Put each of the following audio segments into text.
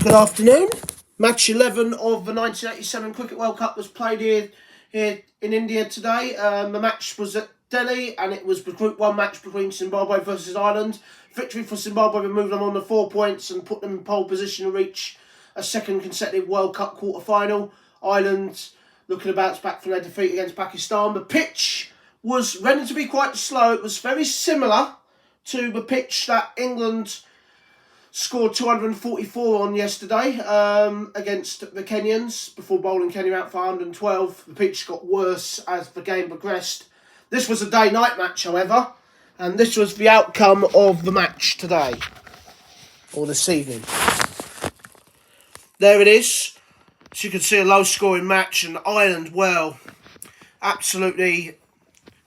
Good afternoon. Match 11 of the 1987 Cricket World Cup was played here in India today. The match was at Delhi and it was the Group 1 match between Zimbabwe versus Ireland. Victory for Zimbabwe would move them on to 4 points and put them in pole position to reach a second consecutive World Cup quarter-final. Ireland looking to bounce back from their defeat against Pakistan. The pitch was ready to be quite slow. It was very similar to the pitch that England scored 244 on yesterday against the Kenyans before bowling Kenya out for 112. The pitch got worse as the game progressed. This was a day-night match, however, and this was the outcome of the match today, or this evening. There it is. So you can see a low-scoring match, and Ireland, well, absolutely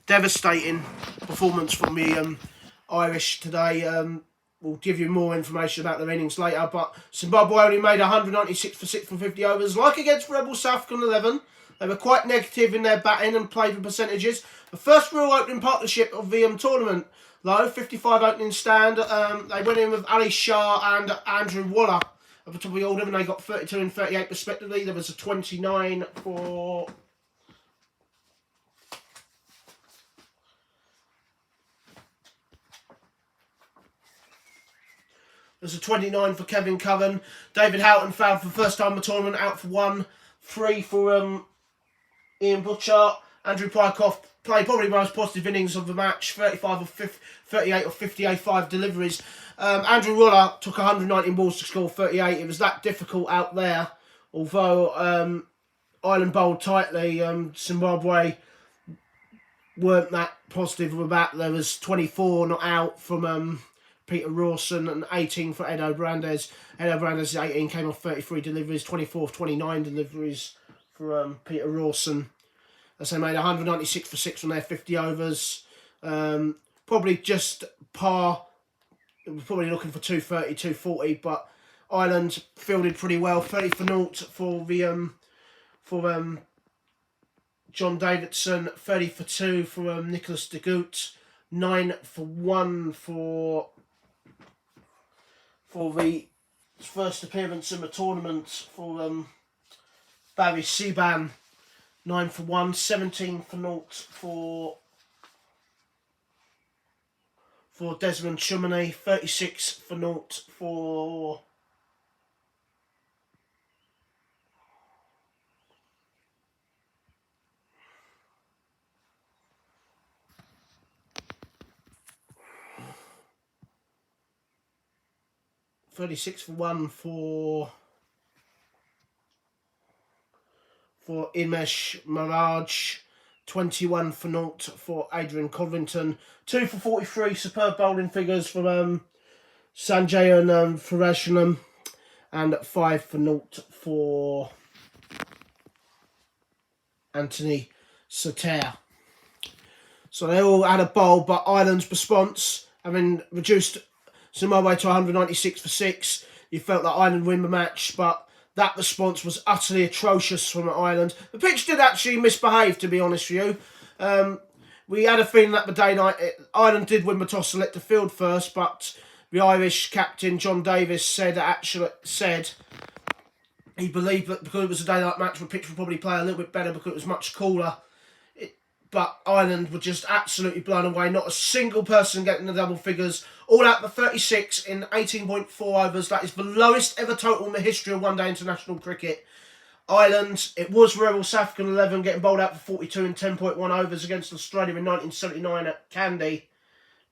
devastating performance from the Irish today. We'll give you more information about their innings later, but Zimbabwe only made 196 for 6 from 50 overs. Like against Rebel South African 11, they were quite negative in their batting and played with percentages. The first real opening partnership of the tournament, though, 55 opening stand. They went in with Ali Shah and Andrew Waller at the top of the order, and they got 32 and 38 respectively. There was a 29 for... There's a 29 for Kevin Coven. David Houghton fouled for the first time in the tournament, out for 1. 3 for Ian Butcher. Andrew Pykoff played probably the most positive innings of the match, 35 of 38 or 58 deliveries. Andrew Waller took 119 balls to score 38. It was that difficult out there. Although Ireland bowled tightly, Zimbabwe weren't that positive with that. There was 24 not out from Peter Rawson and 18 for Edo Brandes. Edo Brandes' 18 came off 33 deliveries, 24 of 29 deliveries for Peter Rawson. As they made 196 for 6 from their 50 overs. Probably just par. It was probably looking for 230, 240, but Ireland fielded pretty well. 30 for 0 for John Davidson, 30 for 2 for Nicholas de Groot, 9 for 1 for the first appearance in the tournament for Barry Seaban, 9 for 1, 17 for 0 for Desmond Shumaney, 36 for 0 for Imesh Maharaj, 21 for 0 for Adrian Covington, 2 for 43 superb bowling figures from Sanjay and Farashanam, and 5 for 0 for Anthony Sater. So they all had a bowl, but Ireland's response, having reduced Zimbabwe to 196 for 6, you felt that Ireland win the match, but that response was utterly atrocious from Ireland. The pitch did actually misbehave, to be honest with you. We had a feeling that the day night, Ireland did win the toss and let the field first, but the Irish captain, John Davis, said he believed that because it was a day night match, the pitch would probably play a little bit better because it was much cooler. But Ireland were just absolutely blown away. Not a single person getting the double figures. All out for 36 in 18.4 overs. That is the lowest ever total in the history of one-day international cricket. Ireland, it was Rebel South African 11 getting bowled out for 42 in 10.1 overs against Australia in 1979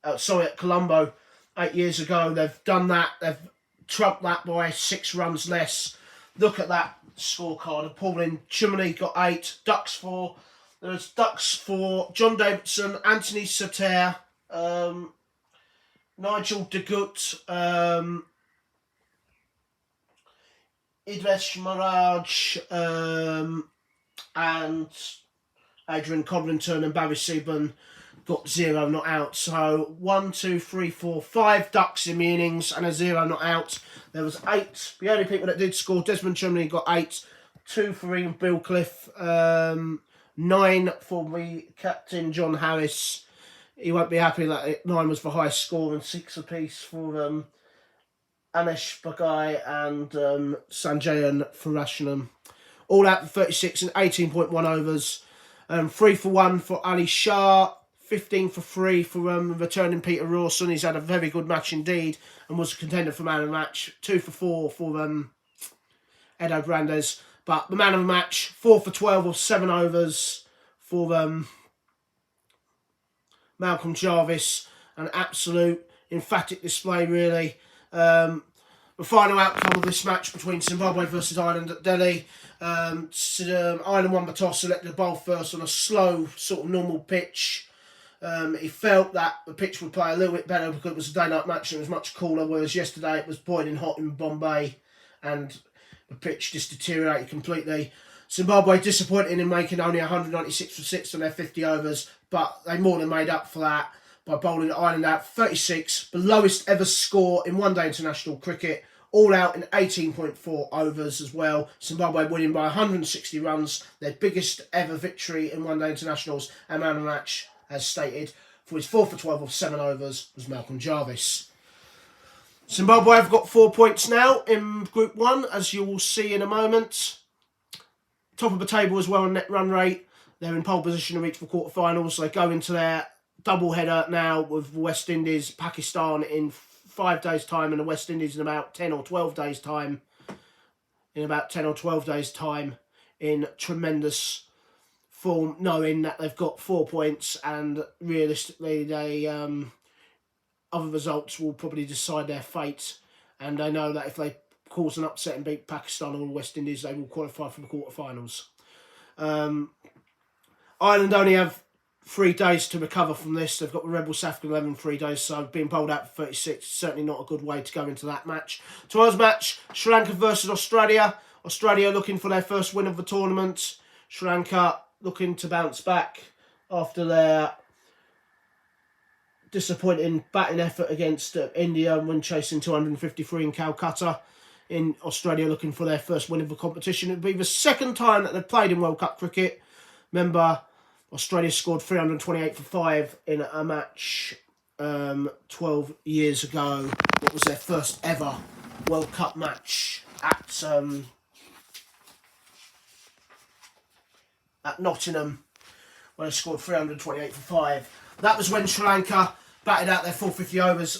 at Colombo 8 years ago. They've done that. They've trumped that by 6 runs less. Look at that scorecard. Appalling. Chumney got 8. There's ducks for John Davidson, Anthony Sater, Nigel de Groot, Idvesh Maharaj, and Adrian Covington and Barry Seaban got 0 not out. So 1, 2, 3, 4, 5 ducks in the innings and a 0 not out. There was 8. The only people that did score, Desmond Chumley got 8, 2 for Ian Billcliffe, 9 for the captain, John Harris. He won't be happy that 9 was the highest score, and 6 apiece for Anesh Bagai and Sanjayan Farashanam. All out for 36 and 18.1 overs. 3 for 1 for Ali Shah. 15 for 3 for returning Peter Rawson. He's had a very good match indeed and was a contender for man of the match. 2 for 4 for Edo Brandes. But the man of the match, 4 for 12 or 7 overs for Malcolm Jarvis. An absolute emphatic display, really. The final outcome of this match between Zimbabwe versus Ireland at Delhi. Ireland won the toss, selected the bowl first on a slow, sort of normal pitch. He felt that the pitch would play a little bit better because it was a day-night match and it was much cooler, whereas yesterday it was boiling hot in Bombay and the pitch just deteriorated completely. Zimbabwe disappointed in making only 196 for 6 on their 50 overs, but they more than made up for that by bowling Ireland out 36, the lowest ever score in one-day international cricket, all out in 18.4 overs as well. Zimbabwe winning by 160 runs, their biggest ever victory in one-day internationals, and man of the match, as stated, for his 4 for 12 of 7 overs was Malcolm Jarvis. Zimbabwe have got 4 points now in Group 1, as you will see in a moment. Top of the table as well on net run rate. They're in pole position to reach the quarterfinals. They go into their double-header now with West Indies, Pakistan in 5 days' time, and the West Indies in about 10 or 12 days' time. In tremendous form, knowing that they've got 4 points, and realistically, they other results will probably decide their fate. And they know that if they cause an upset and beat Pakistan or West Indies, they will qualify for the quarterfinals. Ireland only have 3 days to recover from this. They've got the Rebel South Africa 11 3 days, so being bowled out for 36 is certainly not a good way to go into that match. Tomorrow's match, Sri Lanka versus Australia. Australia looking for their first win of the tournament. Sri Lanka looking to bounce back after their disappointing batting effort against India when chasing 253 in Calcutta. In Australia looking for their first win of the competition. It would be the second time that they've played in World Cup cricket. Remember, Australia scored 328 for 5 in a match 12 years ago. What was their first ever World Cup match at Nottingham, where they scored 328 for 5. That was when Sri Lanka batted out their 450 overs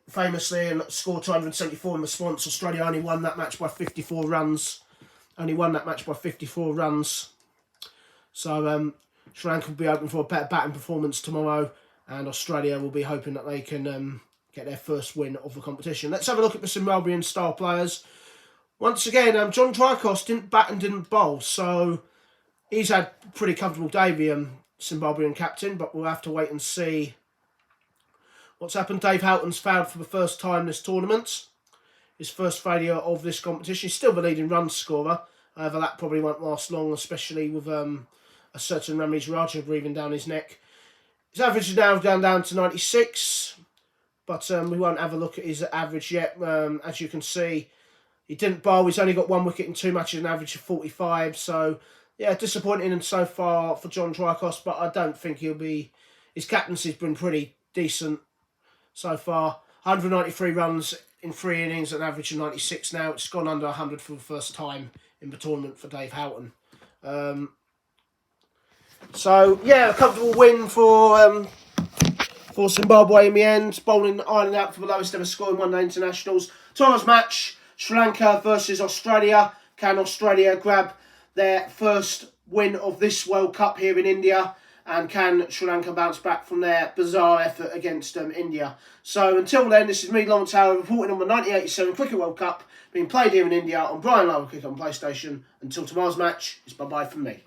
famously and scored 274 in response. Australia only won that match by 54 runs. So Sri Lanka will be hoping for a better batting performance tomorrow, and Australia will be hoping that they can get their first win of the competition. Let's have a look at the Zimbabwean star players. Once again, John Tricos didn't bat and didn't bowl, so he's had a pretty comfortable day, the Zimbabwean captain, but we'll have to wait and see what's happened. Dave Houghton's fouled for the first time this tournament. His first failure of this competition. He's still the leading run scorer. However, that probably won't last long, especially with a certain Ramesh Raja breathing down his neck. His average is now down to 96, but we won't have a look at his average yet. As you can see, he didn't bowl. He's only got 1 wicket in 2 matches, an average of 45. So, yeah, disappointing so far for John Tricos, but I don't think he'll be... His captaincy's been pretty decent so far. 193 runs in 3 innings, an average of 96 now. It's gone under 100 for the first time in the tournament for Dave Houghton. So, yeah, a comfortable win for Zimbabwe in the end. Bowling Ireland out for the lowest ever score in one-day internationals. Tomorrow's match, Sri Lanka versus Australia. Can Australia grab their first win of this World Cup here in India? And can Sri Lanka bounce back from their bizarre effort against India? So until then, this is me, Lawrence Howard, reporting on the 1987 Cricket World Cup being played here in India on Brian Lower Cricket on PlayStation. Until tomorrow's match, it's bye-bye from me.